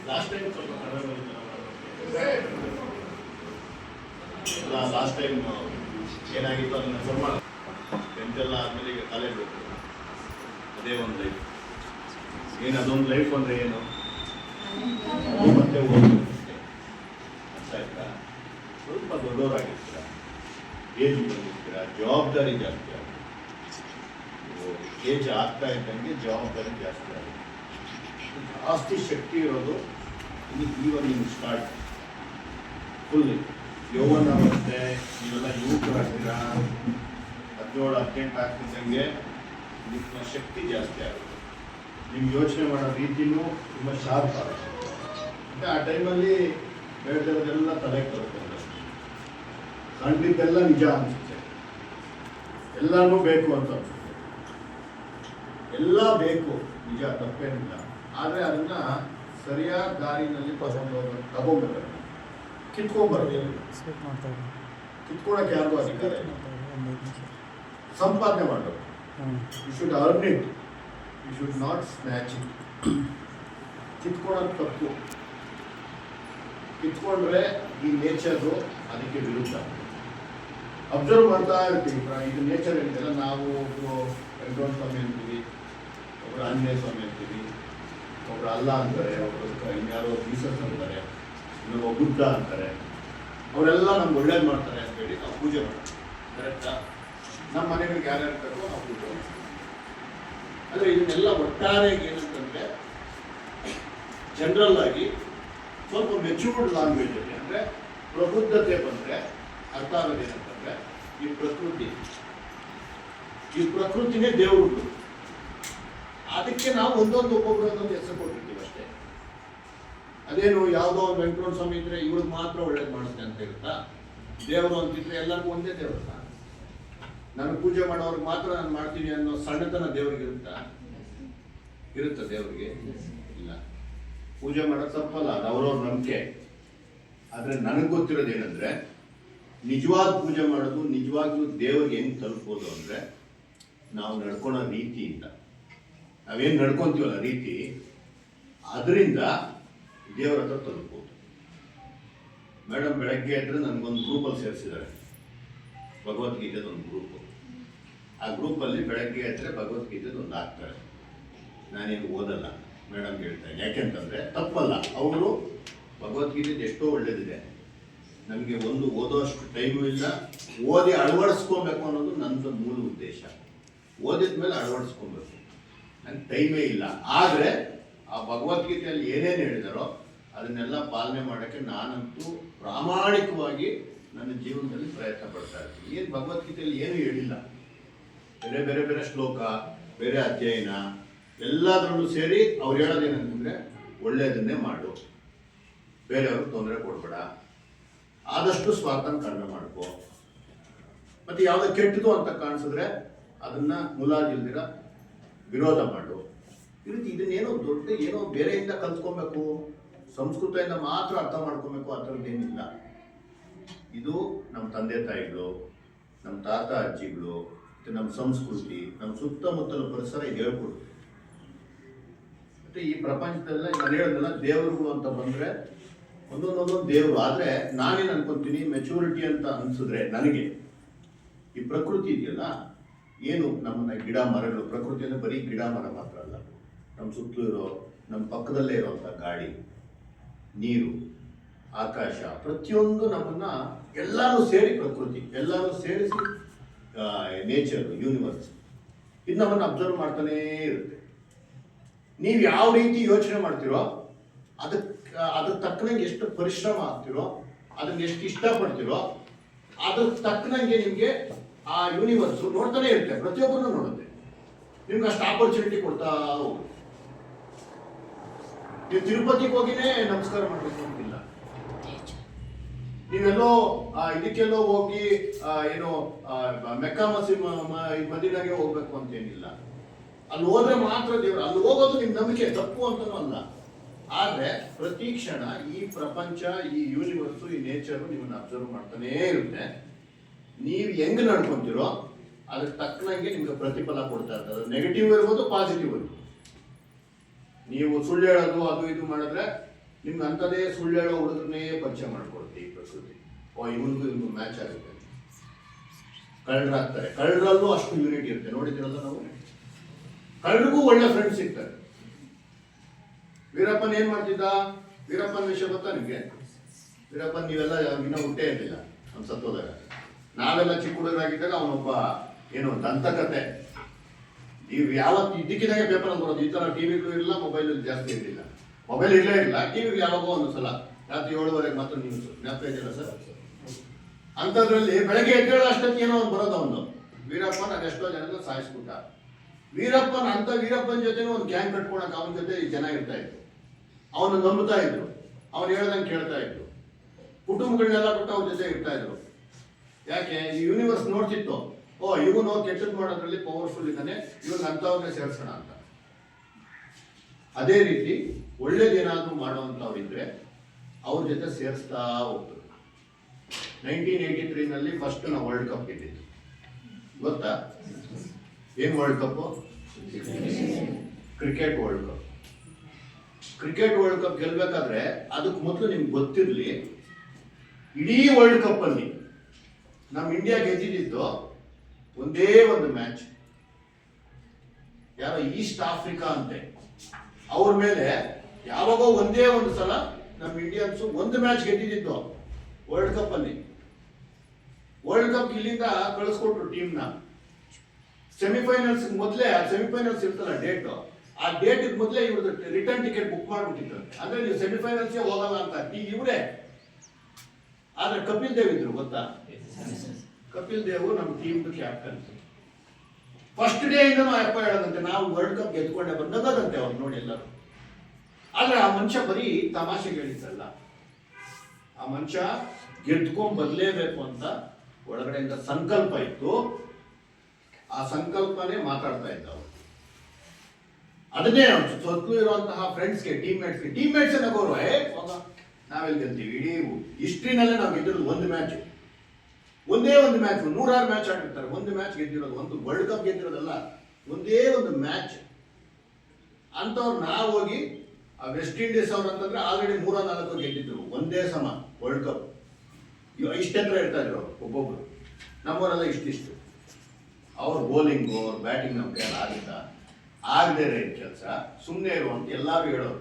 Last time last time ಏನಾಗಿತ್ತು ಅದನ್ನ refer ಮಾಡಿ ಟೆಂತೆಲ್ಲ ಆದಮೇಲೆ ಈಗ ಕಾಲೇಜ್ ಹೋಗ್ತೀವಿ. ಅದೇ ಒಂದು ಲೈಫ್. ಏನು ಅದೊಂದು ಲೈಫ್ ಅಂದರೆ ಏನು? ಮತ್ತೆ ಓದೋದು ಅರ್ಥ ಆಯ್ತಾ? ಸ್ವಲ್ಪ ದೊಡ್ಡವರಾಗಿರ್ತೀರ, ಏಜ್ ಬಂದಿರ್ತೀರ, ಜವಾಬ್ದಾರಿ ಜಾಸ್ತಿ ಆಗುತ್ತೆ. ಏಜ್ ಆಗ್ತಾ ಇದ್ದಂಗೆ ಜವಾಬ್ದಾರಿ ಜಾಸ್ತಿ ಆಗುತ್ತೆ. ಜಾಸ್ತಿ ಶಕ್ತಿ ಇರೋದು ಇವಾಗ ನಿಮ್ಗೆ ಸ್ಟಾರ್ಟ್ ಫುಲ್ ಯೌವನ ಬರುತ್ತೆ. ನೀವೆಲ್ಲ ಯುವಕರಾಗ್ತೀರಾ, 17-18 ಆಗ್ತಿದ್ದಂಗೆ ನಿಮ್ಮ ಶಕ್ತಿ ಜಾಸ್ತಿ ಆಗುತ್ತೆ. ನಿಮ್ಗೆ ಯೋಚನೆ ಮಾಡೋ ರೀತಿಯೂ ತುಂಬ ಶಾರ್ಪ್ ಆಗುತ್ತೆ. ಮತ್ತು ಆ ಟೈಮಲ್ಲಿ ಬೇಡದೆಲ್ಲ ತಲೆಗೆ ಬರುತ್ತೆ. ಕಂಡಿದ್ದೆಲ್ಲ ನಿಜ ಅನಿಸುತ್ತೆ, ಎಲ್ಲನೂ ಬೇಕು ಅಂತ ಅನಿಸುತ್ತೆ. ಎಲ್ಲ ಬೇಕು, ನಿಜ, ತಪ್ಪೇನಿಲ್ಲ. ಆದರೆ ಅದನ್ನು ಸರಿಯಾದ ದಾರಿನಲ್ಲಿ ತಗೊಂಡ್ಬರ್ಬೇಕು, ಕಿತ್ಕೊಂಡ್ಬರ್ಬೇಕು. ಕಿತ್ಕೊಳಕ್ಕೆ ಯಾರಿಗೂ ಅಧಿಕಾರ ಇಲ್ಲ. ಸಂಪಾದನೆ ಮಾಡಬೇಕು. You should earn it, you should not snatch it. ಕಿತ್ಕೊಳ್ಳೋದು ತಪ್ಪು. ಕಿತ್ಕೊಂಡ್ರೆ ಈ ನೇಚರು ಅದಕ್ಕೆ ವಿರುದ್ಧ. ಅಬ್ಸರ್ವ್ ಮಾಡ್ತಾ ಇರ್ತೀವಿ. ಇದು ನೇಚರ್ ಏನಿದೆಲ್ಲ, ನಾವು ಒಬ್ಬರು ವೆಂಕಟೇಶ್ವರ ಸ್ವಾಮಿ ಅಂತೀವಿ, ಒಬ್ಬರು ಆಂಜನೇಯ ಸ್ವಾಮಿ ಅಂತೀವಿ, ಒಬ್ಬರು ಅಲ್ಲ ಅಂತಾರೆ, ಒಬ್ಬರು ಇನ್ಯಾರೋ ಜೀಸಸ್ ಅಂತಾರೆ, ಇನ್ನೊಬ್ಬ ಬುದ್ಧ ಅಂತಾರೆ. ಅವರೆಲ್ಲ ನಮ್ಗೆ ಒಳ್ಳೇದು ಮಾಡ್ತಾರೆ ಅಂತೇಳಿ ನಾವು ಪೂಜೆ ಮಾಡ್ತೀವಿ. ಕರೆಕ್ಟಾ? ನಮ್ಮ ಮನೆಗಳಿಗೆ ಯಾರ್ಯಾರು ಬೇಕೋ ನಾವು ಪೂಜೆ ಮಾಡ್ತೀವಿ. ಅಂದರೆ ಇದನ್ನೆಲ್ಲ ಒಟ್ಟಾರೆಯಾಗಿ ಏನಂತಂದರೆ, ಜನರಲ್ ಆಗಿ ಸ್ವಲ್ಪ ಮೆಚೂರ್ಡ್ ಲ್ಯಾಂಗ್ವೇಜಲ್ಲಿ, ಅಂದರೆ ಪ್ರಬುದ್ಧತೆ ಬಂದರೆ ಅರ್ಥ ಆಗೋದು ಏನಂತಂದರೆ, ಈ ಪ್ರಕೃತಿನೇ ದೇವರು. ಅದಕ್ಕೆ ನಾವು ಒಬ್ಬೊಬ್ಬರು ಹೆಸರು ಕೊಟ್ಟಿರ್ತೀವಿ ಅಷ್ಟೇ. ಅದೇನು ಯಾವುದೋ ಒಂದು ವೆಂಕಟೇಶ್ವರ ಸ್ವಾಮಿ ಇದ್ರೆ ಇವ್ರಿಗೆ ಮಾತ್ರ ಒಳ್ಳೇದು ಮಾಡುತ್ತೆ ಅಂತ ಇರುತ್ತಾ? ದೇವರು ಅಂತಿದ್ರೆ ಎಲ್ಲರಿಗೂ ಒಂದೇ ದೇವರಲ್ಲ. ನಾನು ಪೂಜೆ ಮಾಡೋರಿಗೆ ಮಾತ್ರ ನಾನು ಮಾಡ್ತೀನಿ ಅನ್ನೋ ಸಣ್ಣತನ ದೇವ್ರಿಗೆ ಇರುತ್ತಾ ದೇವರಿಗೆ? ಇಲ್ಲ. ಪೂಜೆ ಮಾಡೋದು ತಪ್ಪಲ್ಲ, ಅದು ಅವ್ರವ್ರ ನಂಬಿಕೆ. ಆದರೆ ನನಗೆ ಗೊತ್ತಿರೋದು ಏನಂದರೆ, ನಿಜವಾದ ಪೂಜೆ ಮಾಡೋದು, ನಿಜವಾಗ್ಲೂ ದೇವರಿಗೆ ಹೆಂಗೆ ತಲುಪೋದು ಅಂದರೆ, ನಾವು ನಡ್ಕೊಳೋ ರೀತಿಯಿಂದ. ನಾವೇನು ನಡ್ಕೊತೀವಲ್ಲ ರೀತಿ, ಅದರಿಂದ ದೇವರ ಹತ್ರ ತಲುಪೋದು. ಮೇಡಮ್ ಬೆಳಗ್ಗೆ ಇದ್ದರೆ ನನಗೊಂದು ಗ್ರೂಪಲ್ಲಿ ಸೇರಿಸಿದ್ದಾರೆ, ಭಗವದ್ಗೀತೆದು ಒಂದು ಗ್ರೂಪು. ಆ ಗ್ರೂಪಲ್ಲಿ ಬೆಳಗ್ಗೆ ಇದ್ದರೆ ಭಗವದ್ಗೀತೆದು ಒಂದು ಹಾಕ್ತಾರೆ. ನಾನೇನು ಓದಲ್ಲ, ಮೇಡಮ್ಗೆ ಹೇಳ್ತೇನೆ. ಯಾಕೆಂತಂದರೆ ತಪ್ಪಲ್ಲ, ಅವರು ಭಗವದ್ಗೀತೆದು ಎಷ್ಟೋ ಒಳ್ಳೇದಿದೆ. ನಮಗೆ ಒಂದು ಓದೋಷ್ಟು ಟೈಮು ಇಲ್ಲ, ಓದಿ ಅಳವಡಿಸ್ಕೊಬೇಕು ಅನ್ನೋದು ನನ್ನದು ಮೂಲ ಉದ್ದೇಶ. ಓದಿದ ಮೇಲೆ ಅಳವಡಿಸ್ಕೊಬೇಕು, ನನಗೆ ಟೈಮೇ ಇಲ್ಲ. ಆದರೆ ಆ ಭಗವದ್ಗೀತೆಯಲ್ಲಿ ಏನೇನು ಹೇಳಿದಾರೋ ಅದನ್ನೆಲ್ಲ ಪಾಲನೆ ಮಾಡೋಕ್ಕೆ ನಾನಂತೂ ಪ್ರಾಮಾಣಿಕವಾಗಿ ನನ್ನ ಜೀವನದಲ್ಲಿ ಪ್ರಯತ್ನ ಪಡ್ತಾ ಇರ್ತೀನಿ. ಏನು ಭಗವದ್ಗೀತೆಯಲ್ಲಿ ಏನೂ ಹೇಳಿಲ್ಲ, ಬೇರೆ ಬೇರೆ ಶ್ಲೋಕ, ಬೇರೆ ಅಧ್ಯಯನ ಎಲ್ಲದರಲ್ಲೂ ಸೇರಿ ಅವ್ರು ಹೇಳೋದೇನಂತಂದರೆ, ಒಳ್ಳೆಯದನ್ನೇ ಮಾಡು, ಬೇರೆಯವ್ರಿಗೆ ತೊಂದರೆ ಕೊಡಬೇಡ, ಆದಷ್ಟು ಸ್ವಾರ್ಥನ ಕಡಿಮೆ ಮಾಡ್ಕೋ, ಮತ್ತು ಯಾವುದೋ ಕೆಟ್ಟದು ಅಂತ ಕಾಣಿಸಿದ್ರೆ ಅದನ್ನು ಮುಲಾಜಿಲ್ದಿರ ವಿರೋಧ ಮಾಡು. ಈ ರೀತಿ ಇದನ್ನೇನೋ ದೊಡ್ಡ ಏನೋ ಬೇರೆಯಿಂದ ಕಲ್ತ್ಕೊಬೇಕು, ಸಂಸ್ಕೃತದಿಂದ ಮಾತ್ರ ಅರ್ಥ ಮಾಡ್ಕೊಬೇಕು, ಆ ಥರದ್ದೇನಿಲ್ಲ. ಇದು ನಮ್ಮ ತಂದೆ ತಾಯಿಗಳು, ನಮ್ಮ ತಾತ ಅಜ್ಜಿಗಳು, ಮತ್ತು ನಮ್ಮ ಸಂಸ್ಕೃತಿ, ನಮ್ಮ ಸುತ್ತಮುತ್ತಲ ಪರಿಸರ ಇದು ಹೇಳ್ಕೊಡುತ್ತೆ. ಮತ್ತು ಈ ಪ್ರಪಂಚದಲ್ಲ ನಾನು ಹೇಳೋದಲ್ಲ, ದೇವರುಗಳು ಅಂತ ಬಂದರೆ ಒಂದೊಂದೊಂದೊಂದು ದೇವರು. ಆದರೆ ನಾನೇನು ಅನ್ಕೊತೀನಿ, ಮೆಚೂರಿಟಿ ಅಂತ ಅನಿಸಿದ್ರೆ ನನಗೆ ಈ ಪ್ರಕೃತಿ ಇದೆಯಲ್ಲ, ಏನು ನಮ್ಮನ್ನ ಗಿಡ ಮರಗಳು, ಪ್ರಕೃತಿ ಅಂದರೆ ಬರೀ ಗಿಡ ಮರ ಮಾತ್ರ ಅಲ್ಲ, ನಮ್ಮ ಸುತ್ತಲೂ ಇರೋ, ನಮ್ಮ ಪಕ್ಕದಲ್ಲೇ ಇರೋವಂಥ ಗಾಳಿ, ನೀರು, ಆಕಾಶ, ಪ್ರತಿಯೊಂದು ನಮ್ಮನ್ನು ಎಲ್ಲರೂ ಸೇರಿ ಪ್ರಕೃತಿ, ಎಲ್ಲರೂ ಸೇರಿಸಿ ನೇಚರ್, ಯೂನಿವರ್ಸ್, ಇದು ನಮ್ಮನ್ನು ಅಬ್ಸರ್ವ್ ಮಾಡ್ತಾನೇ ಇರುತ್ತೆ. ನೀವು ಯಾವ ರೀತಿ ಯೋಚನೆ ಮಾಡ್ತೀರೋ ಅದಕ್ಕೆ ತಕ್ಕನಂಗೆ ಎಷ್ಟು ಪರಿಶ್ರಮ ಆಗ್ತಿರೋ, ಅದನ್ನ ಎಷ್ಟು ಇಷ್ಟಪಡ್ತಿರೋ, ಅದಕ್ಕೆ ತಕ್ಕನಂಗೆ ನಿಮಗೆ ಆ ಯೂನಿವರ್ಸು ನೋಡ್ತಾನೆ ಇರುತ್ತೆ, ಪ್ರತಿಯೊಬ್ಬರನ್ನು ನೋಡುತ್ತೆ. ನಿಮ್ಗೆ ಅಷ್ಟು ಆಪರ್ಚುನಿಟಿ ಕೊಡ್ತಾ ಹೋಗುತ್ತೆ. ನೀವು ತಿರುಪತಿಗೆ ಹೋಗಿನೇ ನಮಸ್ಕಾರ ಮಾಡಬೇಕು ಅಂತಿಲ್ಲ, ನೀವೆಲ್ಲೋ ಇದಕ್ಕೆಲ್ಲೋ ಹೋಗಿ ಏನೋ ಮೆಕ್ಕಾ ಮದೀನಾಗೆ ಹೋಗ್ಬೇಕು ಅಂತೇನಿಲ್ಲ. ಅಲ್ಲಿ ಹೋದ್ರೆ ಮಾತ್ರ ದೇವರು, ಅಲ್ಲಿ ಹೋಗೋದು ನಿಮ್ಮ ನಂಬಿಕೆ, ತಪ್ಪು ಅಂತನೂ ಅಲ್ಲ. ಆದರೆ ಪ್ರತಿ ಕ್ಷಣ ಈ ಪ್ರಪಂಚ, ಈ ಯೂನಿವರ್ಸು, ಈ ನೇಚರು ನಿಮ್ಮನ್ನು ಅಬ್ಸರ್ವ್ ಮಾಡ್ತಾನೇ ಇರುತ್ತೆ. ನೀವು ಹೆಂಗೆ ನಡ್ಕೊಂತೀರೋ ಅದಕ್ಕೆ ತಕ್ಕನಂಗೆ ನಿಮ್ಗೆ ಪ್ರತಿಫಲ ಕೊಡ್ತಾ ಇರ್ತದೆ. ನೆಗೆಟಿವ್ ಇರ್ಬೋದು, ಪಾಸಿಟಿವ್ ಇರ್ಬೋದು. ನೀವು ಸುಳ್ಳು ಹೇಳೋದು ಅದು ಇದು ಮಾಡಿದ್ರೆ ನಿಮ್ಗೆ ಅಂಥದೇ ಸುಳ್ಳು ಹೇಳೋ ಹುಡುಗರನ್ನೇ ಪರಿಚಯ ಮಾಡ್ಕೊಡುತ್ತೆ ಈ ಪ್ರಕೃತಿ. ಇವನಿಗೂ ಮ್ಯಾಚ್ ಆಗುತ್ತೆ. ಕಳ್ಳರಾಗ್ತಾರೆ, ಕಳ್ಳರಲ್ಲೂ ಅಷ್ಟು ಯೂನಿಟಿ ಇರುತ್ತೆ. ನೋಡಿದಿರಲ್ಲ ನಾವು, ಕಳ್ಳರಿಗೂ ಒಳ್ಳೆ ಫ್ರೆಂಡ್ಸ್ ಸಿಗ್ತಾರೆ. ವೀರಪ್ಪನ್ ಏನ್ ಮಾಡ್ತಿದ್ದ? ವೀರಪ್ಪನ ವಿಷಯ ಗೊತ್ತಾ ನಿಮ್ಗೆ? ವೀರಪ್ಪನ್ ನೀವೆಲ್ಲ ಇನ್ನೂ ಹುಟ್ಟೇ ಇರಲಿಲ್ಲ ಅವ್ನು ಸತ್ತೋದಾಗ. ನಾವೆಲ್ಲ ಚಿಕ್ಕ ಹುಡುಗರಾಗಿದ್ದಾಗ ಅವನೊಬ್ಬ ಏನು ದಂತಕತೆ. ನೀವು ಯಾವತ್ತು ಇದ್ದಕ್ಕಿದ್ದಾಗೆ ಪೇಪರ್ ಅಲ್ಲಿ ಬರೋದು. ಈ ಥರ ಟಿವಿಗಳು ಇರಲಿಲ್ಲ, ಮೊಬೈಲ್ ಜಾಸ್ತಿ ಇರಲಿಲ್ಲ. ಮೊಬೈಲ್ ಇಲ್ಲೇ ಇಲ್ಲ, ಟಿವಿಗಳು ಯಾವಾಗೋ ಒಂದು ಸಲ ರಾತ್ರಿ 7:30 ಮಾತ್ರ ನ್ಯೂಸ್. ಜ್ಞಾಪಕ ಇದೆಯಲ್ಲ ಸರ್? ಅಂಥದ್ರಲ್ಲಿ ಬೆಳಗ್ಗೆ ಎದ್ದೇಳೋ ಅಷ್ಟೊತ್ತಿಗೆ ಏನೋ ಒಂದು ಬರೋದು ಅವನು. ವೀರಪ್ಪನ್ ಅದೆಷ್ಟೋ ಜನ ಸಾಯಿಸ್ಬಿಟ್ಟ. ವೀರಪ್ಪನ ಜೊತೆನೂ ಒಂದು ಗ್ಯಾಂಗ್ ಕಟ್ಕೊಳಕ್ ಅವನ ಜೊತೆ ಜನ ಇರ್ತಾ ಇದ್ರು. ಅವನು ನಂಬುತ್ತಾ ಇದ್ರು, ಅವ್ನು ಹೇಳ್ದಂಗೆ ಕೇಳ್ತಾ ಇದ್ರು. ಕುಟುಂಬಗಳನ್ನೆಲ್ಲ ಬಿಟ್ಟು ಅವ್ರ ಜೊತೆ ಇರ್ತಾ ಇದ್ರು. ಯಾಕೆ? ಈ ಯೂನಿವರ್ಸ್ ನೋಡ್ತಿತ್ತು, ಇವನು ಕೆಟ್ಟದ್ದು ಮಾಡೋದ್ರಲ್ಲಿ ಪವರ್ಫುಲ್ ಇದ್ದಾನೆ, ಇವಾಗ ಅಂಥವ್ರನ್ನೇ ಸೇರಿಸೋಣ ಅಂತ. ಅದೇ ರೀತಿ ಒಳ್ಳೇದೇನಾದ್ರೂ ಮಾಡುವಂಥವ್ರಿದ್ರೆ ಅವ್ರ ಜೊತೆ ಸೇರಿಸ್ತಾ ಹೋಗ್ತದೆ. 1983 ಫಸ್ಟ್ ನಾವು ವರ್ಲ್ಡ್ ಕಪ್ ಗೆದ್ದಿದ್ದು ಗೊತ್ತಾ? ಏನ್ world cup? Cricket world cup. Cricket world cup ಗೆಲ್ಬೇಕಾದ್ರೆ ಅದಕ್ಕೆ ಮೊದಲು ನಿಮ್ಗೆ ಗೊತ್ತಿರಲಿ, ಇಡೀ ವರ್ಲ್ಡ್ ಕಪ್ ಅಲ್ಲಿ ನಮ್ಮ ಇಂಡಿಯಾ ಗೆದ್ದಿದ್ದು ಒಂದೇ ಒಂದು ಮ್ಯಾಚ್. ಯಾರೋ ಈಸ್ಟ್ ಆಫ್ರಿಕಾ ಅಂತೆ, ಅವ್ರ ಮೇಲೆ ಯಾವಾಗೋ ಒಂದೇ ಒಂದು ಸಲ ನಮ್ಮ ಇಂಡಿಯನ್ಸ್ ಒಂದು ಮ್ಯಾಚ್ ಗೆದ್ದಿದ್ದು ವರ್ಲ್ಡ್ ಕಪ್ ಅಲ್ಲಿ. ವರ್ಲ್ಡ್ ಕಪ್ ಇಲ್ಲಿಂದ ಕಳಿಸ್ಕೊಟ್ರು ಟೀಮ್ನ. ಸೆಮಿಫೈನಲ್ಸ್ ಮೊದಲೇ, ಸೆಮಿಫೈನಲ್ಸ್ ಇರ್ತಲ್ಲ ಡೇಟ್, ಆ ಡೇಟ್ ಮೊದಲೇ ಇವ್ರದ್ದು ರಿಟರ್ನ್ ಟಿಕೆಟ್ ಬುಕ್ ಮಾಡ್ಬಿಟ್ಟಿತ್ತು. ಅಂದ್ರೆ ನೀವು ಸೆಮಿಫೈನಲ್ಸ್ಗೆ ಹೋಗಲ್ಲ ಅಂತ ಇವರೇ. ಆದ್ರೆ ಕಪಿಲ್ ದೇವ್ ಇದ್ರು ಗೊತ್ತಾ? ಕಪಿಲ್ ದೇವ್ ನಮ್ಮ ಟೀಮ್ದು ಕ್ಯಾಪ್ಟನ್. ಫಸ್ಟ್ ಡೇ ಇಂದನೂ ಅಪ್ಪ ಹೇಳೋದಂತೆ, ನಾವು ವರ್ಲ್ಡ್ ಕಪ್ ಗೆದ್ಕೊಂಡೆ ಬಂದದಂತೆ ಅವ್ರು ನೋಡಿ ಎಲ್ಲರೂ. ಆದ್ರೆ ಆ ಮನುಷ್ಯ ಬರೀ ತಮಾಷೆಗೆ ಹೇಳಿದ್ದಲ್ಲ, ಆ ಮನುಷ್ಯ ಗೆದ್ಕೊಂಡ್ ಬದಲೇಬೇಕು ಅಂತ ಒಳಗಡೆಯಿಂದ ಸಂಕಲ್ಪ ಇತ್ತು. ಆ ಸಂಕಲ್ಪನೇ ಮಾತಾಡ್ತಾ ಇದ್ದ ಅವರು. ಅದನ್ನೇ ಸುತ್ತಲೂ ಇರುವಂತಹ ಫ್ರೆಂಡ್ಸ್ಗೆ, ಟೀಮ್ಮೇಟ್ಸ್ ನಗೋರು, ನಾವೆಲ್ಲಿ ಗೆಲ್ತೀವಿ, ಇಡೀ ಹಿಸ್ಟ್ರಿನಲ್ಲೇ ನಾವು ಗೆದ್ದಿರೋದು ಒಂದು ಮ್ಯಾಚ್, ಒಂದೇ ಒಂದು ಮ್ಯಾಚ್. 106 ಮ್ಯಾಚ್ ಆಡಿರ್ತಾರೆ, ಒಂದು ಮ್ಯಾಚ್ ಗೆದ್ದಿರೋದು, ಒಂದು ವರ್ಲ್ಡ್ ಕಪ್ ಗೆದ್ದಿರೋದಲ್ಲ, ಒಂದೇ ಒಂದು ಮ್ಯಾಚ್. ಅಂತವ್ರು ನಾವು ಹೋಗಿ ಆ ವೆಸ್ಟ್ ಇಂಡೀಸ್ ಅವ್ರು ಅಂತಂದ್ರೆ ಆಲ್ರೆಡಿ 3-4 ಗೆದ್ದಿದ್ರು ಒಂದೇ ಸಮ ವರ್ಲ್ಡ್ ಕಪ್. ಇಷ್ಟೆಂತ್ರ ಇರ್ತಾ ಇದ್ರು ಒಬ್ಬೊಬ್ರು. ನಮ್ಮವರೆಲ್ಲ ಇಷ್ಟಿಷ್ಟು. ಅವ್ರ ಬೌಲಿಂಗು, ಅವ್ರ ಬ್ಯಾಟಿಂಗ್ ನಮ್ಮ ಕೈಯಲ್ಲಿ ಆಗದೇ ಇರೋ ಕೆಲಸ. ಸುಮ್ಮನೆ ಇರುವಂತ ಎಲ್ಲರೂ ಹೇಳೋರು.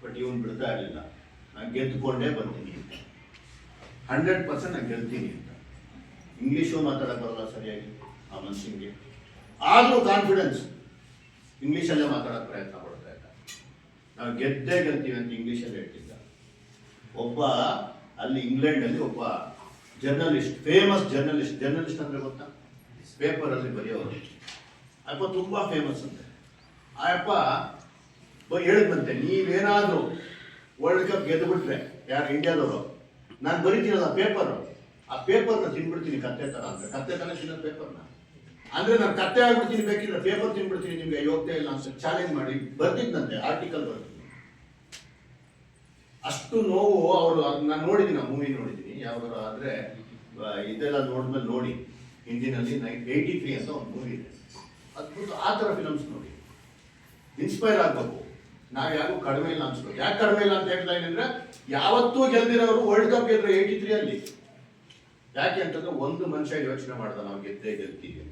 ಬಟ್ ಇವನು ಬಿಡ್ತಾ ಇರಲಿಲ್ಲ, ನಾನು ಗೆದ್ದುಕೊಂಡೇ ಬರ್ತೀನಿ ಅಂತ. 100% ನಾನು ಗೆಲ್ತೀನಿ ಅಂತ. ಇಂಗ್ಲೀಷು ಮಾತಾಡಕ್ಕೆ ಬರಲ್ಲ ಸರಿಯಾಗಿ ಆ ಮನುಷ್ಯನಿಗೆ, ಆದರೂ ಕಾನ್ಫಿಡೆನ್ಸ್, ಇಂಗ್ಲೀಷಲ್ಲೇ ಮಾತಾಡೋಕ್ಕೆ ಪ್ರಯತ್ನ ಪಡ್ತಾ ಇದ್ದ. ನಾವು ಗೆದ್ದೇ ಗೆಲ್ತೀವಿ ಅಂತ ಇಂಗ್ಲೀಷಲ್ಲಿ ಹೇಳ್ತಿದ್ದ. ಒಬ್ಬ ಅಲ್ಲಿ ಇಂಗ್ಲೆಂಡಲ್ಲಿ ಒಬ್ಬ ಜರ್ನಲಿಸ್ಟ್, ಫೇಮಸ್ ಜರ್ನಲಿಸ್ಟ್ ಅಂದ್ರೆ ಗೊತ್ತಾ? ಪೇಪರಲ್ಲಿ ಬರೆಯೋರು. ಅಪ್ಪ ತುಂಬಾ ಫೇಮಸ್ ಅಂತೆ. ಆ ಅಪ್ಪ ಹೇಳಿದ್ನಂತೆ, ನೀವೇನಾದ್ರೂ ವರ್ಲ್ಡ್ ಕಪ್ ಗೆದ್ದುಬಿಟ್ರೆ, ಯಾರು ಇಂಡಿಯಾದವರು, ನಾನು ಬರೀತೀನಲ್ಲ ಆ ಪೇಪರ್ನ ತಿನ್ಬಿಡ್ತೀನಿ ಕತ್ತೆ ತರ ಅಂತ. ಕತ್ತೆ ತರ ತಿನ್ನೋದು ಪೇಪರ್ನ ಅಂದ್ರೆ ನಾನು ಕತ್ತೆ ಆಗ್ಬಿಡ್ತೀನಿ, ಬೇಕಿಲ್ಲ ಪೇಪರ್ ತಿನ್ಬಿಡ್ತೀನಿ, ನಿಮ್ಗೆ ಯೋಗ್ಯತೆ ಇಲ್ಲ ಅಂತ ಚಾಲೆಂಜ್ ಮಾಡಿ ಬರ್ತಿದ್ನಂತೆ, ಆರ್ಟಿಕಲ್ ಬರ್ತೀನಿ. ಅಷ್ಟು ನೋವು ಅವರು. ನಾನು ನೋಡಿದ್ದೀನಿ, ಆ ಮೂವಿ ನೋಡಿದ್ದೀನಿ. ಯಾವ್ದಾರು ಆದ್ರೆ ಇದೆಲ್ಲ ನೋಡಿದ್ಮೇಲೆ ನೋಡಿ, ಹಿಂದಿನಲ್ಲಿ 83 ಅಂತ ಒಂದು ಮೂವಿ ಇದೆ, ಅದ್ಭುತ. ಆ ಥರ ಫಿಲಮ್ಸ್ ನೋಡಿ ಇನ್ಸ್ಪೈರ್ ಆಗಬೇಕು. ನಾವು ಯಾರಿಗೂ ಕಡಿಮೆ ಇಲ್ಲ ಅನ್ಸ್ಬೇಕು. ಯಾಕೆ ಕಡಿಮೆ ಇಲ್ಲ ಅಂತ ಹೇಳ್ತಾ ಇದ್ದೀನಿ, ಯಾವತ್ತೂ ಗೆಲ್ದಿರೋರು ವರ್ಲ್ಡ್ ಕಪ್ ಗೆದ್ರೆ 83 ಅಲ್ಲಿ. ಯಾಕೆ ಅಂತಂದ್ರೆ ಒಂದು ಮನುಷ್ಯ ಯೋಚನೆ ಮಾಡ್ದ, ನಾವು ಗೆದ್ದೇ ಗೆಲ್ತೀವಿ.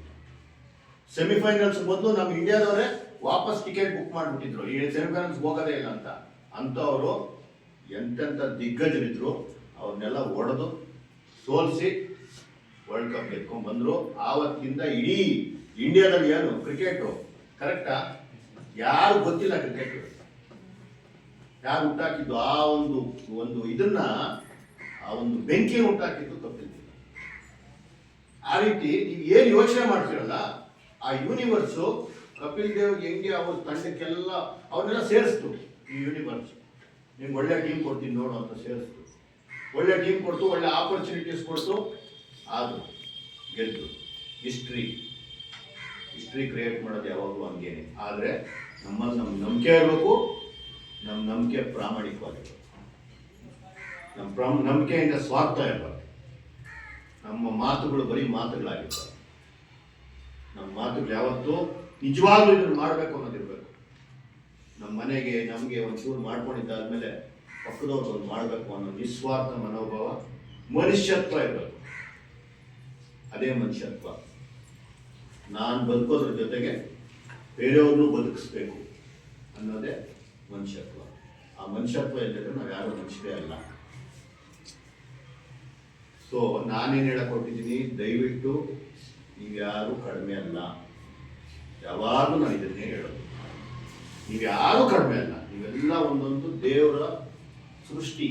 ಸೆಮಿಫೈನಲ್ಸ್ ಮೊದಲು ನಮ್ಮ ಇಂಡಿಯಾದವರೇ ವಾಪಸ್ ಟಿಕೆಟ್ ಬುಕ್ ಮಾಡಿಬಿಟ್ಟಿದ್ರು, ಈ ಸೆಮಿಫೈನಲ್ಸ್ ಹೋಗೋದೇ ಇಲ್ಲ ಅಂತ. ಅಂತವರು ಎಂತೆಂಥ ದಿಗ್ಗಜರಿದ್ರು, ಅವ್ರನ್ನೆಲ್ಲ ಹೊಡೆದು ಸೋಲಿಸಿ ವರ್ಲ್ಡ್ ಕಪ್ ಗೆದ್ಕೊಂಡ್ ಬಂದ್ರು. ಆವತ್ತಿಂದ ಇಡೀ ಇಂಡಿಯಾದಲ್ಲಿ ಏನು ಕ್ರಿಕೆಟು ಕರೆಕ್ಟಾ, ಯಾರು ಗೊತ್ತಿಲ್ಲ ಕ್ರಿಕೆಟ್ ಯಾರು ಹುಟ್ಟಾಕಿದ್ದು. ಆ ಒಂದು ಇದನ್ನ, ಆ ಒಂದು ಬೆಂಕಿ ಹುಟ್ಟಾಕಿದ್ದು ಕಪಿಲ್ ದೇವ್. ಆ ರೀತಿ ನೀವು ಏನು ಯೋಚನೆ ಮಾಡ್ತಿರಲ್ಲ, ಆ ಯೂನಿವರ್ಸು ಕಪಿಲ್ ದೇವ್ ಹೆಂಗೆ ಅವ್ರ ತಂಡಕ್ಕೆಲ್ಲ ಅವ್ರನ್ನೆಲ್ಲ ಸೇರಿಸ್ತು. ಈ ಯೂನಿವರ್ಸ್ ನಿಮ್ಗೆ ಒಳ್ಳೆ ಟೀಮ್ ಕೊಡ್ತೀನಿ ನೋಡು ಅಂತ ಸೇರಿಸ್ತು. ಒಳ್ಳೆ ಟೀಮ್ ಕೊಡ್ತು, ಒಳ್ಳೆ ಆಪರ್ಚುನಿಟೀಸ್ ಕೊಡ್ತು, ಆದ್ರು ಗೆದ್ದು ಹಿಸ್ಟ್ರಿ ಕ್ರಿಯೇಟ್ ಮಾಡೋದು ಯಾವಾಗಲೂ ಹಂಗೇನೆ. ಆದರೆ ನಮ್ಮಲ್ಲಿ ನಮ್ಮ ನಂಬಿಕೆ ಇರಬೇಕು, ನಮ್ಮ ನಂಬಿಕೆ ಪ್ರಾಮಾಣಿಕವಾಗಿರ್ಬೇಕು, ನಮ್ಮ ನಂಬಿಕೆಯಿಂದ ಸ್ವಾರ್ಥ ಇರಬಾರ್ದು. ನಮ್ಮ ಮಾತುಗಳು ಬರೀ ಮಾತುಗಳಾಗಿರ್ಬಾರ್ದು. ನಮ್ಮ ಮಾತುಗಳು ಯಾವತ್ತೂ ನಿಜವಾಗ್ಲೂ ಇದನ್ನು ಮಾಡಬೇಕು ಅನ್ನೋದಿರ್ಬೇಕು. ನಮ್ಮ ಮನೆಗೆ ನಮಗೆ ಒಂಚೂರು ಮಾಡ್ಕೊಂಡಿದ್ದಾದ್ಮೇಲೆ ಪಕ್ಕದವ್ರು ಒಂದು ಮಾಡಬೇಕು ಅನ್ನೋ ನಿಸ್ವಾರ್ಥ ಮನೋಭಾವ, ಮನುಷ್ಯತ್ವ ಇರಬೇಕು. ಅದೇ ಮನುಷ್ಯತ್ವ. ನಾನು ಬದುಕೋದ್ರ ಜೊತೆಗೆ ಬೇರೆಯವ್ರನ್ನೂ ಬದುಕಿಸ್ಬೇಕು ಅನ್ನೋದೇ ಮನುಷ್ಯತ್ವ. ಆ ಮನುಷ್ಯತ್ವ ಇಲ್ಲದ್ರೆ ನಾವು ಯಾರು ಮನುಷ್ಯರೇ ಅಲ್ಲ. ಸೊ ನಾನೇನು ಹೇಳಕೊಟ್ಟಿದ್ದೀನಿ, ದಯವಿಟ್ಟು ನೀವ್ಯಾರು ಕಡಿಮೆ ಅಲ್ಲ. ಯಾವಾಗಲೂ ನಾನು ಇದನ್ನೇ ಹೇಳೋದು, ನೀವ್ಯಾರು ಕಡಿಮೆ ಅಲ್ಲ. ನೀವೆಲ್ಲ ಒಂದೊಂದು ದೇವರ ಸೃಷ್ಟಿ.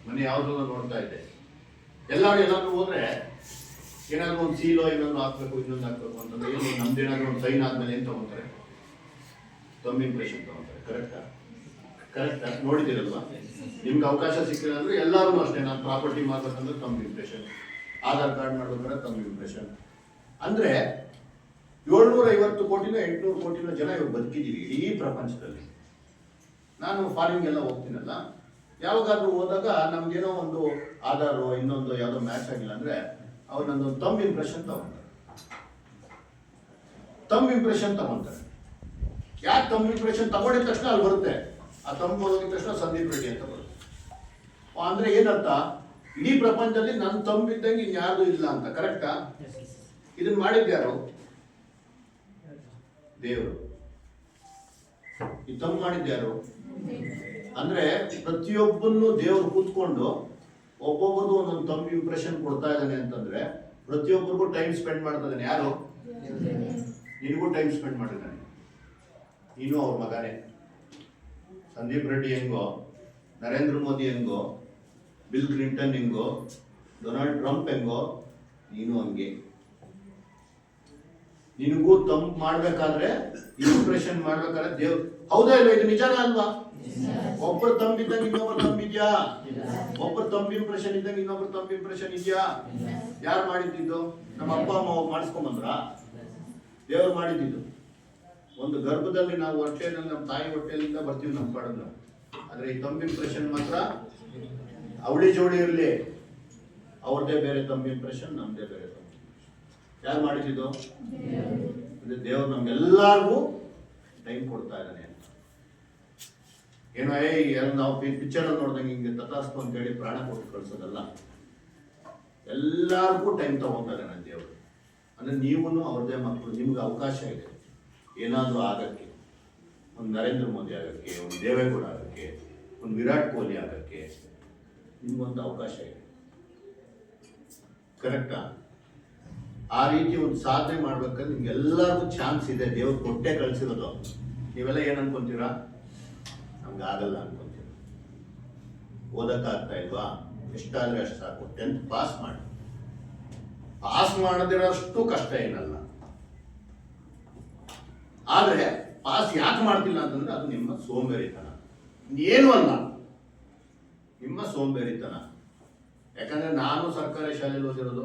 ಮನೆ ಯಾವುದನ್ನು ನೋಡ್ತಾ ಇದ್ದೆ, ಎಲ್ಲರೂ ಎಲ್ಲಾದ್ರೂ ಹೋದ್ರೆ ಏನಾದ್ರು ಒಂದು ಸೀಲೋ ಇನ್ನೊಂದು ಹಾಕ್ಬೇಕು ಇನ್ನೊಂದು ಹಾಕ್ಬೇಕು ಅಂತಂದ್ರೆ ಏನು, ನಮ್ದೇನಾದ್ರೂ ಒಂದು ಸೈನ್ ಆದ್ಮೇಲೆ ಏನು ತಗೊಂತಾರೆ? ತಮ್ಮ ಇಂಪ್ರೆಷನ್ ತಗೊಂತಾರೆ. ಕರೆಕ್ಟಾ? ನೋಡಿದಿರಲ್ವಾ? ನಿಮ್ಗೆ ಅವಕಾಶ ಸಿಕ್ಕಿಲ್ಲ ಅಂದ್ರೆ ಎಲ್ಲರೂ ಅಷ್ಟೇ. ನಾನು ಪ್ರಾಪರ್ಟಿ ಮಾಡ್ಬೇಕಂದ್ರೆ ತಮ್ಮ ಇಂಪ್ರೆಷನ್, ಆಧಾರ್ ಕಾರ್ಡ್ ಮಾಡ್ಬೇಕಾದ್ರೆ ತಮ್ಮ ಇಂಪ್ರೆಷನ್. ಅಂದ್ರೆ 750 ಕೋಟಿನ 800 ಕೋಟಿನ ಜನ ಇವಾಗ ಬದುಕಿದ್ದೀವಿ ಇಡೀ ಪ್ರಪಂಚದಲ್ಲಿ. ನಾನು ಫಾರಿನ್ಗೆಲ್ಲ ಹೋಗ್ತೀನಲ್ಲ, ಯಾವಾಗಾದ್ರೂ ಹೋದಾಗ ನಮ್ಗೇನೋ ಒಂದು ಆಧಾರ್ ಇನ್ನೊಂದು ಯಾವುದೋ ಮ್ಯಾಚ್ ಆಗಿಲ್ಲ ಅಂದ್ರೆ ಅವ್ರು ನಂದೊಂದು ತಮ್ಮ ಇಂಪ್ರೆಷನ್ ತಗೊಂತಾರೆ. ಯಾಕೆ ತಮ್ಮ ಇಂಪ್ರೆಷನ್ ತಗೊಂಡಿದ ತಕ್ಷಣ ಅಲ್ಲಿ ಬರುತ್ತೆ, ಆ ತಮ್ಮ ಹೋಗಿದ ತಕ್ಷಣ ಸಂದೀಪ್ ರೆಡ್ಡಿ ಅಂತ ಬರುತ್ತೆ. ಅಂದ್ರೆ ಏನರ್ಥ, ಇಡೀ ಪ್ರಪಂಚದಲ್ಲಿ ನನ್ನ ತಂಬಿದ್ದಂಗೆ ಇನ್ಯಾರ್ದು ಇಲ್ಲ ಅಂತ. ಕರೆಕ್ಟಾ? ಇದನ್ನ ಮಾಡಿದ್ಯಾರು? ದೇವರು. ಈ ತಮ್ಮ ಮಾಡಿದ್ಯಾರು? ಅಂದ್ರೆ ಪ್ರತಿಯೊಬ್ಬನ್ನು ದೇವರು ಕೂತ್ಕೊಂಡು ಒಬ್ಬೊಬ್ಬರದು ಒಂದೊಂದು ತಮ್ಮ ಇಂಪ್ರೆಷನ್ ಕೊಡ್ತಾ ಇದ್ದಾನೆ ಅಂತಂದ್ರೆ ಪ್ರತಿಯೊಬ್ಬರಿಗೂ ಟೈಮ್ ಸ್ಪೆಂಡ್ ಮಾಡ್ತಾ ಇದ್ದಾನೆ. ಯಾರು? ನಿನಗೂ ಟೈಮ್ ಸ್ಪೆಂಡ್ ಮಾಡಿದ್ದಾನೆ. ನೀನು ಅವ್ರ ಮಗನೇ. ಸಂದೀಪ್ ರೆಡ್ಡಿ ಹೆಂಗೋ, ನರೇಂದ್ರ ಮೋದಿ ಹೆಂಗೋ, ಬಿಲ್ ಕ್ಲಿಂಟನ್ ಹೆಂಗೋ, ಡೊನಾಲ್ಡ್ ಟ್ರಂಪ್ ಹೆಂಗೋ, ನೀನು ಹಂಗೆ. ನಿನಗೂ ತಂಪ್ ಮಾಡ್ಬೇಕಾದ್ರೆ, ಇಂಪ್ರೆಷನ್ ಮಾಡ್ಬೇಕಾದ್ರೆ ದೇವ್ರು. ಹೌದಾ ಇಲ್ಲ? ಇದು ನಿಜಾನ ಅಲ್ವಾ? ಒಬ್ಬರು ತಂಬಿದ್ದಂಗೆ ಇನ್ನೊಬ್ಬರು ತಂಬಿದ್ಯಾ? ಒಬ್ಬರು ತಂಬಿ ಇಂಪ್ರೆಷನ್ ಇದ್ದಂಗೆ ಇನ್ನೊಬ್ರು ತಂಬಿ ಇಂಪ್ರೆಷನ್ ಇದೆಯಾ? ಯಾರು ಮಾಡಿದ್ದು? ನಮ್ಮ ಅಪ್ಪ ಅಮ್ಮ ಮಾಡಿಸ್ಕೊಂಬಂದ್ರ? ದೇವ್ರು ಮಾಡಿದ್ದು. ಒಂದು ಗರ್ಭದಲ್ಲಿ ನಾವು ಹೊಟ್ಟೆಯಲ್ಲಿ, ನಮ್ಮ ತಾಯಿ ಹೊಟ್ಟೆಯಲ್ಲಿಂದ ಬರ್ತೀವಿ ನಮ್ಮ ಪಡೆದು. ಆದ್ರೆ ಈ ತಂಬಿ ಇಂಪ್ರೆಷನ್ ಮಾತ್ರ ಅವಳಿ ಜೋಡಿ ಇರಲಿ, ಅವ್ರದೇ ಬೇರೆ ತಂಬಿ ಇಂಪ್ರೆಷನ್, ನಮ್ದೇ ಬೇರೆ ತಂಬಿ. ಯಾರು ಮಾಡಿದ್ದು? ದೇವ್ರು ನಮ್ಗೆಲ್ಲರಿಗೂ ಟೈಮ್ ಕೊಡ್ತಾ ಇದ್ದಾನೆ. ಏನೋ ನಾವು ಪಿಕ್ಚರ್ ಅಲ್ಲಿ ನೋಡ್ದಂಗೆ ಹಿಂಗೆ ತಥಾಸ್ತು ಅಂತ ಹೇಳಿ ಪ್ರಾಣ ಕೊಟ್ಟು ಕಳ್ಸೋದಲ್ಲ. ಎಲ್ಲರಿಗೂ ಟೈಮ್ ತಗೊಂತಾ ಇದ್ದಾನೆ ದೇವರು. ಅಂದ್ರೆ ನೀವು ಅವ್ರದೇ ಮಕ್ಕಳು, ನಿಮ್ಗೆ ಅವಕಾಶ ಇದೆ ಏನಾದರೂ ಆಗಕ್ಕೆ. ಒಂದು ನರೇಂದ್ರ ಮೋದಿ ಆಗಕ್ಕೆ, ಒಂದು ದೇವೇಗೌಡ ಆಗಕ್ಕೆ, ಒಂದು ವಿರಾಟ್ ಕೊಹ್ಲಿ ಆಗಕ್ಕೆ ನಿಮ್ಗೊಂದು ಅವಕಾಶ ಇದೆ. ಕರೆಕ್ಟಾ? ಆ ರೀತಿ ಒಂದು ಸಾಧನೆ ಮಾಡ್ಬೇಕಾದ್ರೆ ನಿಮ್ಗೆಲ್ಲರಿಗೂ ಚಾನ್ಸ್ ಇದೆ. ದೇವ್ರು ಕೊಟ್ಟೆ ಕಳ್ಸಿರೋದು. ನೀವೆಲ್ಲ ಏನ್ ಅನ್ಕೊಂತೀರಾ? ನಮ್ಗೆ ಆಗಲ್ಲ ಅನ್ಕೊಂತೀರ. ಓದಕ್ಕಾಗ್ತಾ ಇಲ್ವಾ? ಎಷ್ಟಾದ್ರೆ ಅಷ್ಟು ಸಾಕು. 10th ಪಾಸ್ ಮಾಡಿ. ಪಾಸ್ ಮಾಡದಿರೋಷ್ಟು ಕಷ್ಟ ಏನಲ್ಲ. ಆದ್ರೆ ಪಾಸ್ ಯಾಕೆ ಮಾಡ್ತಿಲ್ಲ ಅಂತಂದ್ರೆ ಅದು ನಿಮ್ಮ ಸೋಂಬೇರಿತನ, ಏನು ಅಲ್ಲ, ನಿಮ್ಮ ಸೋಂಬೇರಿತನ. ಯಾಕಂದ್ರೆ ನಾನು ಸರ್ಕಾರಿ ಶಾಲೆಯಲ್ಲಿ ಓದಿರೋದು.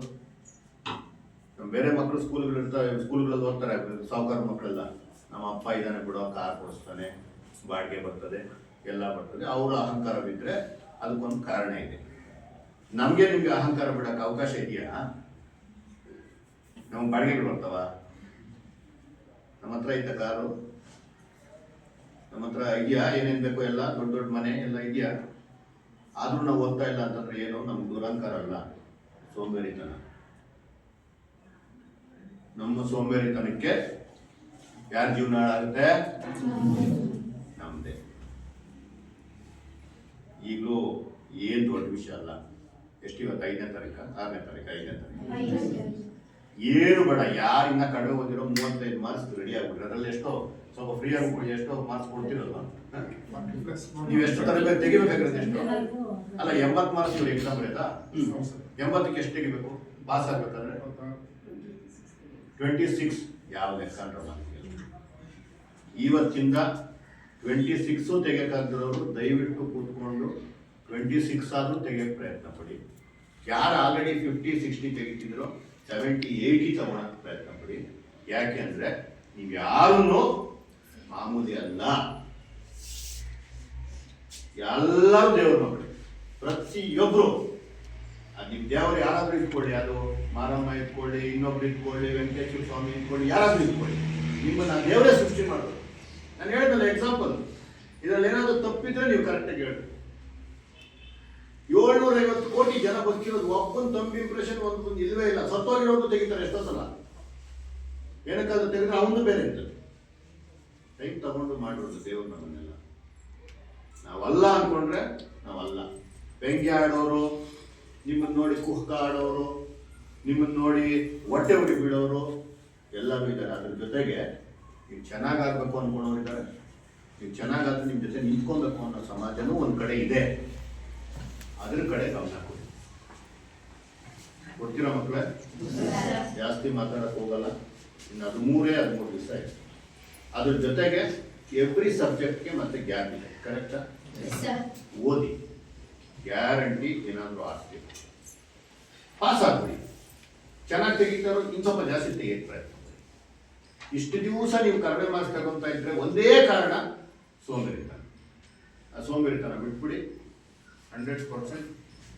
ಬೇರೆ ಮಕ್ಕಳು ಸ್ಕೂಲ್ಗಳಲ್ಲಿ ಓದ್ತಾರೆ, ಸಾಹುಕಾರ ಮಕ್ಕಳೆಲ್ಲ. ನಮ್ಮ ಅಪ್ಪ ಇದ್ದಾನೆ ಬಿಡೋ, ಕಾರ್ ಕೊಡಿಸ್ತಾನೆ, ಬಾಡಿಗೆ ಬರ್ತದೆ, ಎಲ್ಲ ಬರ್ತದೆ. ಅವರ ಅಹಂಕಾರ ಬಿದ್ದರೆ ಅದಕ್ಕೊಂದು ಕಾರಣ ಇದೆ. ನಮಗೆ ನಿಮ್ಗೆ ಅಹಂಕಾರ ಬಿಡಕ್ಕೆ ಅವಕಾಶ ಇದೆಯಾ? ನಮ್ಗೆ ಬಾಡಿಗೆಗಳು ಬರ್ತಾವ? ನಮ್ಮ ಹತ್ರ ಇದ್ದ ಕಾರು, ನಮ್ಮ ಹತ್ರ ಇದೆಯಾ? ಏನೇನು ಬೇಕು ಎಲ್ಲ, ದೊಡ್ಡ ದೊಡ್ಡ ಮನೆ ಎಲ್ಲ ಇದೆಯಾ? ಆದ್ರೂ ನಾವು ಓದ್ತಾ ಇಲ್ಲ ಅಂತಂದ್ರೆ ಏನು? ನಮ್ಗೆ ದುರಹಂಕಾರ ಅಲ್ಲ, ಸೋಂಬೇರಿತನ. ನಮ್ಮ ಸೋಂಬೇರಿತನಕ್ಕೆ ಯಾರ ಜೀವನ ಹಾಳಾಗುತ್ತೆ? ನಮ್ದೇ. ಈಗಲೂ ಏನ್ ದೊಡ್ಡ ವಿಷಯ ಅಲ್ಲ. ಎಷ್ಟು ಇವತ್ತು? 5ನೇ ತಾರೀಕ, 6ನೇ ತಾರೀಕ, 5ನೇ ತಾರೀಕು. ಏನು ಬೇಡ, ಯಾರಿನ್ನ ಕಡಿಮೆ ಓದಿರೋ 35 ಮಾರ್ಕ್ಸ್ ರೆಡಿ ಆಗ್ಬಿಟ್ರೆ ಅದ್ರಲ್ಲಿ ಎಷ್ಟೋ ಸ್ವಲ್ಪ ಫ್ರೀ ಆಗ್ಬಿಡಿ. ಎಷ್ಟೋ ಮಾರ್ಕ್ಸ್ ಕೊಡ್ತಿರಲ್ವ? ನೀವು ಎಷ್ಟು ತರಬೇಕು ತೆಗಿಬೇಕಾಗಿರೋದು? ಎಷ್ಟು ಅಲ್ಲ, 80 ಮಾರ್ಕ್ಸ್ ಇವ್ರು ಎಕ್ಸಾಮ್ ಬರೀತಾ? 80ಕ್ಕೆ ಎಷ್ಟು ತೆಗಿಬೇಕು ಪಾಸ್ ಆಗ್ಬೇಕಾದ್ರೆ? 26. ಯಾವ ಲೆಕ್ಕ ಅಂದ್ರೆ ಇವತ್ತಿಂದ 26 ತೆಗಿಯಕ್ಕಾಗಿರೋರು ದಯವಿಟ್ಟು ಕೂತ್ಕೊಂಡು 26 ಆದ್ರೂ ತೆಗಿಯಕ್ಕೆ ಪ್ರಯತ್ನ ಪಡಿ. ಯಾರು ಆಲ್ರೆಡಿ 50, 60 ತೆಗಿತಿದ್ರು 70, 80 ತಗೊಳಕ್ಕೆ ಪ್ರಯತ್ನ ಪಡಿ. ಯಾಕೆ ಅಂದ್ರೆ ನೀವು ಯಾರೂ ಮಾಮೂಲಿ ಅಲ್ಲ. ಎಲ್ಲರೂ ದೇವ್ರ ಮಕ್ಕಳು, ಪ್ರತಿಯೊಬ್ರು. ನೀವು ದೇವರು ಯಾರಾದ್ರೂ ಇಟ್ಕೊಳ್ಳಿ, ಅದು ಮಾರಮ್ಮ ಇಟ್ಕೊಳ್ಳಿ, ಇನ್ನೊಬ್ರು ಇಟ್ಕೊಳ್ಳಿ, ವೆಂಕಟೇಶ್ವರ ಸ್ವಾಮಿ ಇಟ್ಕೊಳ್ಳಿ, ಯಾರಾದ್ರೂ ಇಟ್ಕೊಳ್ಳಿ, ನಿಮ್ಮನ್ನ ದೇವರೇ ಸೃಷ್ಟಿ ಮಾಡೋದು. ನಾನು ಹೇಳಿದ್ನಲ್ಲ ಎಕ್ಸಾಂಪಲ್, ನೀವು ಕರೆಕ್ಟಾಗಿ ಹೇಳ್ರಿ. 750 ಕೋಟಿ ಜನ ಬದುಕಿರೋದು ಒಬ್ಬನ ತಂಬಿ ಇಂಪ್ರೆಷನ್ ಒಂದು ಇಲ್ವೇ ಇಲ್ಲ. ಸತ್ತೋಗಿರೋದು ತೆಗಿತಾರೆ ಎಷ್ಟೋ ಸಲ, ಏನಕ್ಕಾದ್ರೂ ತೆಗೆದ್ರೆ ಅವನು ಬೇರೆ ಇರ್ತದೆ. ಟೈಮ್ ತಗೊಂಡು ಮಾಡಿರೋದು ದೇವ್ರು ನಮ್ಮನ್ನೆಲ್ಲ. ನಾವಲ್ಲ ಅನ್ಕೊಂಡ್ರೆ ನಾವಲ್ಲ. ಬೆಂಕಿ ಆಡೋರು, ನಿಮ್ಮನ್ನು ನೋಡಿ ಕುಹಕ ಆಡೋರು, ನಿಮ್ಮನ್ನು ನೋಡಿ ಹೊಟ್ಟೆ ಹೊಡಿ ಬಿಡೋರು ಎಲ್ಲರೂ ಇದ್ದಾರೆ. ಅದ್ರ ಜೊತೆಗೆ ನೀವು ಚೆನ್ನಾಗಾಗಬೇಕು ಅನ್ಕೊಳ್ಳೋರು ಇದ್ದಾರೆ. ನೀವು ಚೆನ್ನಾಗಾದ್ರೆ ನಿಮ್ಮ ಜೊತೆ ನಿಂತ್ಕೊಬೇಕು ಅನ್ನೋ ಸಮಾಜನೂ ಒಂದು ಕಡೆ ಇದೆ. ಅದ್ರ ಕಡೆ ಗಮನ ಕೊಡಿ. ಕೊಡ್ತೀರಾ ಮಕ್ಕಳೇ? ಜಾಸ್ತಿ ಮಾತಾಡಕ್ಕೆ ಹೋಗಲ್ಲ. ಇನ್ನು 13 ದಿವಸ ಇದೆ. ಅದ್ರ ಜೊತೆಗೆ ಎವ್ರಿ ಸಬ್ಜೆಕ್ಟ್ಗೆ ಮತ್ತೆ ಗ್ಯಾಪ್ ಇದೆ. ಕರೆಕ್ಟಾ? ಓದಿ, ಗ್ಯಾರಂಟಿ ಏನಾದರೂ ಆಗ್ತೀವಿ. ಪಾಸ್ ಆಗ್ಬಿಡಿ. ಚೆನ್ನಾಗಿ ತೆಗಿತಾರೋ ಇನ್ನು ಸ್ವಲ್ಪ ಜಾಸ್ತಿ ತೆಗಿಯಕ್ಕೆ ಪ್ರಯತ್ನ ಮಾಡಿ. ಇಷ್ಟು ದಿವಸ ನೀವು ಕಡಿಮೆ ಮಾರ್ಕ್ಸ್ ತಗೊಂತ ಇದ್ರೆ ಒಂದೇ ಕಾರಣ ಸೋಂಬೇರಿತನ. ಆ ಸೋಂಬೇರಿತನ ಬಿಟ್ಬಿಡಿ. 100%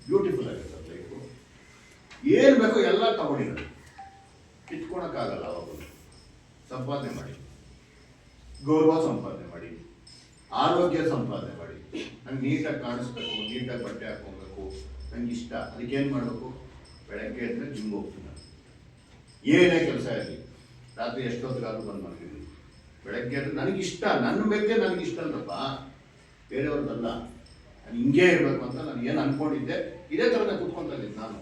ಬ್ಯೂಟಿಫುಲ್ ಆಗುತ್ತೆ ಲೈಫು. ಏನು ಬೇಕೋ ಎಲ್ಲ ತಗೊಂಡಿರೋದು, ಕಿತ್ಕೊಳಕ್ಕಾಗಲ್ಲ. ಅವಾಗ ಸಂಪಾದನೆ ಮಾಡಿ, ಗೌರವ ಸಂಪಾದನೆ ಮಾಡಿ, ಆರೋಗ್ಯ ಸಂಪಾದನೆ ಮಾಡಿ. ನಂಗೆ ನೀಟಾಗಿ ಕಾಣಿಸ್ಬೇಕು, ನೀಟಾಗಿ ಬಟ್ಟೆ ಹಾಕೊಬೇಕು, ನಂಗೆ ಇಷ್ಟ. ಅದಕ್ಕೇನು ಮಾಡಬೇಕು? ಬೆಳಗ್ಗೆ ಅಂದರೆ ಜಿಮ್ ಹೋಗ್ತೀನಿ. ಏನೇ ಕೆಲಸ ಇರಲಿ, ರಾತ್ರಿ ಎಷ್ಟೊತ್ತಿಗಾದ್ರೂ ಬಂದು ಮಲಗಿದ್ದೀನಿ. ಬೆಳಗ್ಗೆ ಅಂದರೆ ನನಗಿಷ್ಟ, ನನ್ನ ಬಗ್ಗೆ ನನಗಿಷ್ಟ ಅಲ್ಲಪ್ಪ, ಬೇರೆಯವ್ರದ್ದಲ್ಲ. ನಾನು ಹಿಂಗೇ ಇರಬೇಕು ಅಂತ ನಾನು ಏನು ಅಂದ್ಕೊಂಡಿದ್ದೆ, ಇದೇ ಥರನೇ ಕೂತ್ಕೊತಾ ಇದ್ದೀನಿ. ನಾನು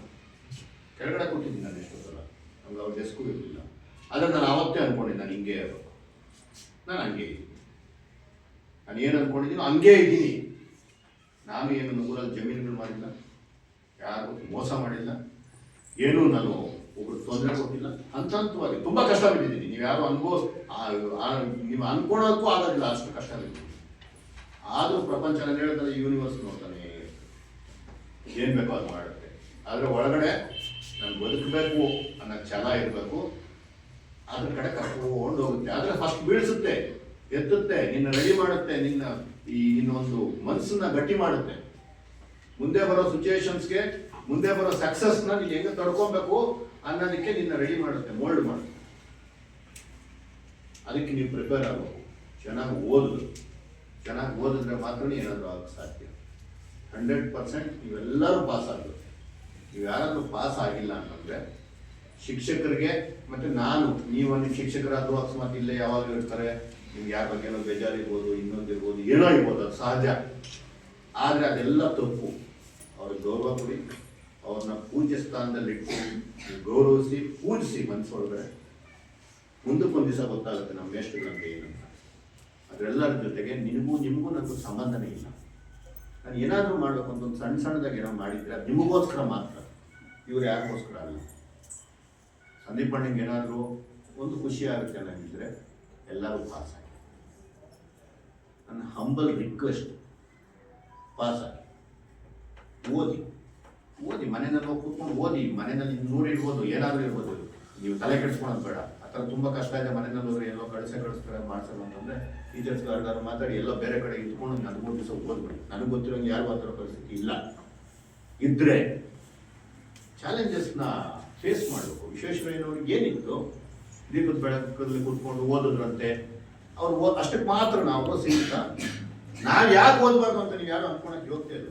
ಕೆಳಗಡೆ ಕೂತಿದ್ದೀನಿ. ನಾನು ಎಷ್ಟೊತ್ತಲ್ಲ, ನಮ್ಗೆ ಅವ್ರ ಡೆಸ್ಕು ಇರಲಿಲ್ಲ. ಆದರೆ ನಾನು ಆವತ್ತೇ ಅಂದ್ಕೊಂಡಿದ್ದೆ ನಾನು ಹಿಂಗೇ ಇರಬೇಕು. ನಾನು ಹಂಗೆ ಇದ್ದೀನಿ. ನಾನು ಏನು ಅಂದ್ಕೊಂಡಿದ್ದೀನೋ ಹಂಗೇ ಇದ್ದೀನಿ. ನಾನು ಏನು ಊರಲ್ಲಿ ಜಮೀನುಗಳು ಮಾಡಿಲ್ಲ, ಯಾರು ಮೋಸ ಮಾಡಿಲ್ಲ, ಏನೂ ನಾನು ಒಬ್ರು ತೊಂದರೆ ಕೊಟ್ಟಿಲ್ಲ. ಹಂತವಾಗಿ ತುಂಬ ಕಷ್ಟ ಬಿದ್ದಿದ್ದೀನಿ. ನೀವು ಯಾರು ನೀವು ಅನ್ಕೊಳ್ಳೋಕ್ಕೂ ಆಗೋದಿಲ್ಲ, ಅಷ್ಟು ಕಷ್ಟ ಬಿದ್ದಿದ್ದೀನಿ. ಆದರೂ ಪ್ರಪಂಚ ನಾನು ಹೇಳಿದ್ರೆ ಯೂನಿವರ್ಸ್ ನೋಡ್ತಾನೆ, ಏನು ಬೇಕೋ ಅದು ಮಾಡುತ್ತೆ. ಆದರೆ ಒಳಗಡೆ ನಾನು ಬದುಕಬೇಕು ಅನ್ನೋ ಛಲ ಇರಬೇಕು. ಅದ್ರ ಕಡೆ ಕರ್ಕೊಂಡು ಹೋಗುತ್ತೆ. ಆದರೆ ಫಸ್ಟ್ ಬೀಳಿಸುತ್ತೆ, ಎತ್ತುತ್ತೆ, ನಿನ್ನ ರೆಡಿ ಮಾಡುತ್ತೆ, ನಿನ್ನೊಂದು ಮನಸ್ಸನ್ನ ಗಟ್ಟಿ ಮಾಡುತ್ತೆ. ಮುಂದೆ ಬರೋ ಸಿಚುಯೇಷನ್ಸ್ಗೆ, ಮುಂದೆ ಬರೋ ಸಕ್ಸಸ್ನ ನೀನು ಹೆಂಗೆ ತಡ್ಕೊಬೇಕು ಅನ್ನೋದಕ್ಕೆ ನಿನ್ನ ರೆಡಿ ಮಾಡುತ್ತೆ, ಮೋಲ್ಡ್ ಮಾಡುತ್ತೆ. ಅದಕ್ಕೆ ನೀವು ಪ್ರಿಪೇರ್ ಆಗಬೇಕು. ಚೆನ್ನಾಗಿ ಓದಿದ್ರೆ ಮಾತ್ರ ಏನಾದರೂ ಆಗಕ್ಕೆ ಸಾಧ್ಯ. 100% ನೀವೆಲ್ಲರೂ ಪಾಸ್ ಆಗಬೇಕು. ನೀವು ಯಾರಾದರೂ ಪಾಸ್ ಆಗಿಲ್ಲ ಅಂತಂದರೆ ಶಿಕ್ಷಕರಿಗೆ, ಮತ್ತು ನೀವು ನಿಮ್ಮ ಶಿಕ್ಷಕರಾದರೂ ಅಕಸ್ಮಾತ್ ಇಲ್ಲೇ ಯಾವಾಗ ಇರ್ತಾರೆ, ನಿಮ್ಗೆ ಯಾರ ಬಗ್ಗೆ ಏನೋ ಬೇಜಾರಿರ್ಬೋದು, ಇನ್ನೊಂದಿರ್ಬೋದು, ಏನೋ ಇರ್ಬೋದು, ಅದು ಸಹಜ. ಆದರೆ ಅದೆಲ್ಲ ತಪ್ಪು. ಅವ್ರಿಗೆ ಗೌರವ ಕೊಡಿ, ಅವ್ರನ್ನ ಪೂಜ್ಯ ಸ್ಥಾನದಲ್ಲಿಟ್ಟು ಗೌರವಿಸಿ, ಪೂಜಿಸಿ ಮನಸ್ಸೊಳಗಡೆ. ಮುಂದಕ್ಕೊಂದು ದಿವಸ ಗೊತ್ತಾಗುತ್ತೆ ನಮ್ಮ ಮೇಷ್ಟ್ರುಗಳಂತೆ ಏನಂತ. ಅದರೆಲ್ಲರ ಜೊತೆಗೆ ನಿಮಗೂ ನನಗೂ ಸಂಬಂಧನೇ ಇಲ್ಲ. ನಾನು ಏನಾದರೂ ಮಾಡಬೇಕು ಅಂತ ಒಂದು ಸಣ್ಣದಾಗಿ ಏನೋ ಮಾಡಿದರೆ ಅದು ನಿಮಗೋಸ್ಕರ ಮಾತ್ರ, ಇವ್ರು ಯಾರಿಗೋಸ್ಕರ ಅಲ್ಲ. ಸಂದೀಪ್ ಅಣ್ಣಂಗೆ ಏನಾದರೂ ಒಂದು ಖುಷಿ ಆಗುತ್ತೆ ಅನ್ನೋದಿದ್ರೆ ಎಲ್ಲರೂ ಪಾಸ್ ಆಗಿ. ನನ್ನ ಹಂಬಲ್ ರಿಕ್ವೆಸ್ಟ್, ಪಾಸ್ ಆಗಿ. ಓದಿ ಮನೆಯಲ್ಲಿ ಹೋಗಿ ಕೂತ್ಕೊಂಡು ಓದಿ. ಮನೆಯಲ್ಲಿ 100 ಇರ್ಬೋದು, ಏನಾದರೂ ಇರ್ಬೋದು. ನೀವು ತಲೆ ಕೆಡಿಸ್ಕೊಳೋದು ಬೇಡ. ಆ ಥರ ತುಂಬ ಕಷ್ಟ ಇದೆ. ಮನೆಯಲ್ಲಿ ಹೋದ್ರೆ ಎಲ್ಲೋ ಕಳಿಸ್ತಾರೆ ಮಾಡ್ಸಲ್ಲ ಅಂತಂದರೆ ಟೀಚರ್ಸ್ ಯಾರಿಗಾರು ಮಾತಾಡಿ ಎಲ್ಲೋ ಬೇರೆ ಕಡೆ ಇದ್ಕೊಂಡು ನನಗೂ ದಿವಸ ಓದ್ಬಿಡಿ. ನನಗೆ ಗೊತ್ತಿರೋಂಗೆ ಯಾರು ಆ ಥರ ಪರಿಸ್ಥಿತಿ ಇಲ್ಲ. ಇದ್ದರೆ ಚಾಲೆಂಜಸ್ನ ಫೇಸ್ ಮಾಡಬೇಕು. ವಿಶ್ವೇಶ್ವರಯ್ಯನವ್ರಿಗೆ ಏನಿತ್ತು, ದೀಪದ ಬೆಳಕಲ್ಲಿ ಕೂತ್ಕೊಂಡು ಓದೋದ್ರಂತೆ. ಅವ್ರು ಅಷ್ಟಕ್ಕೆ ಮಾತ್ರ ನಾವು ಸೀಮಿತ. ನಾವು ಯಾಕೆ ಓದಬಾರ್ದು ಅಂತ ನೀವು ಯಾರು ಅನ್ಕೊಳಕ್ಕೆ ಹೋಗ್ತಾ ಇಲ್ಲ.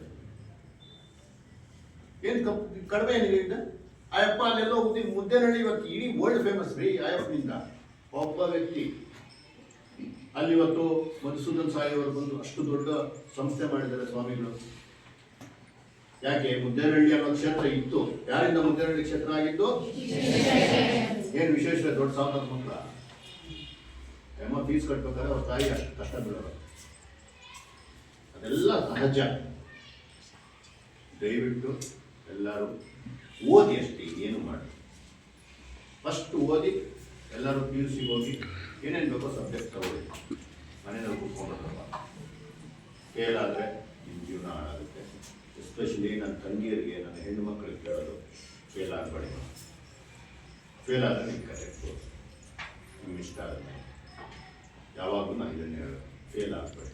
ಏನು ಕಡಿಮೆ ಏನಿದೆ ಇದೆ? ಆಯಪ್ಪ ಅಲ್ಲೆಲ್ಲೋ ಮುದ್ದೇನಹಳ್ಳಿ ಇವತ್ತು ಇಡೀ ವರ್ಲ್ಡ್ ಫೇಮಸ್ ರೀ. ಆಯಪ್ಪನಿಂದ ಒಬ್ಬ ವ್ಯಕ್ತಿ ಅಲ್ಲಿ ಇವತ್ತು ಮಧುಸೂದನ್ ಸಾಯಿ ಅವರು ಬಂದು ಅಷ್ಟು ದೊಡ್ಡ ಸಂಸ್ಥೆ ಮಾಡಿದ್ದಾರೆ ಸ್ವಾಮಿಗಳು. ಯಾಕೆ? ಮುದ್ದೇನಹಳ್ಳಿ ಅನ್ನೋ ಕ್ಷೇತ್ರ ಇತ್ತು. ಯಾರಿಂದ ಮುದ್ದೇನಹಳ್ಳಿ ಕ್ಷೇತ್ರ ಆಗಿದ್ದು? ಏನು ವಿಶೇಷ? ದೊಡ್ಡ ಸಾವುಕಾರ ಮಕ್ಕಳ ಫೀಸ್ ಕಟ್ಬೇಕಾದ್ರೆ ಅವ್ರ ತಾಯಿ ಅಷ್ಟು ಕಷ್ಟ ಬೀಳೋರು. ಅದೆಲ್ಲ ಸಹಜ. ದಯವಿಟ್ಟು ಎಲ್ಲರೂ ಓದಿ ಅಷ್ಟೇ, ಏನು ಮಾಡಿ. ಫಸ್ಟ್ ಓದಿ, ಎಲ್ಲರೂ PUC ಹೋಗಿ ಏನೇನು ಬೇಕೋ ಸಬ್ಜೆಕ್ಟ್ ತಗೊಳ್ಳಿ. ಮನೆಯಲ್ಲಿ ಕೂತ್ಕೊಂಡ್ರಲ್ಲ, ಫೇಲ್ ಆದರೆ ನಿಮ್ಮ ಜೀವನ ಹಾಳಾಗುತ್ತೆ. ಎಸ್ಪೆಷಲಿ ನನ್ನ ತಂಗಿಯರಿಗೆ, ನನ್ನ ಹೆಣ್ಣು ಮಕ್ಕಳಿಗೆ ಕೇಳೋದು, ಫೇಲ್ ಆಗಬೇಡಿ. ಫೇಲ್ ಆದರೆ ನಿಮ್ಮ ಕರೆಕ್ಟು, ನಿಮ್ಗೆ ಇಷ್ಟ ಆಗುತ್ತೆ. ಯಾವಾಗಲೂ ನಾನು ಇದನ್ನೇ ಹೇಳೋದು, ಫೇಲ್ ಆಗಬೇಡಿ.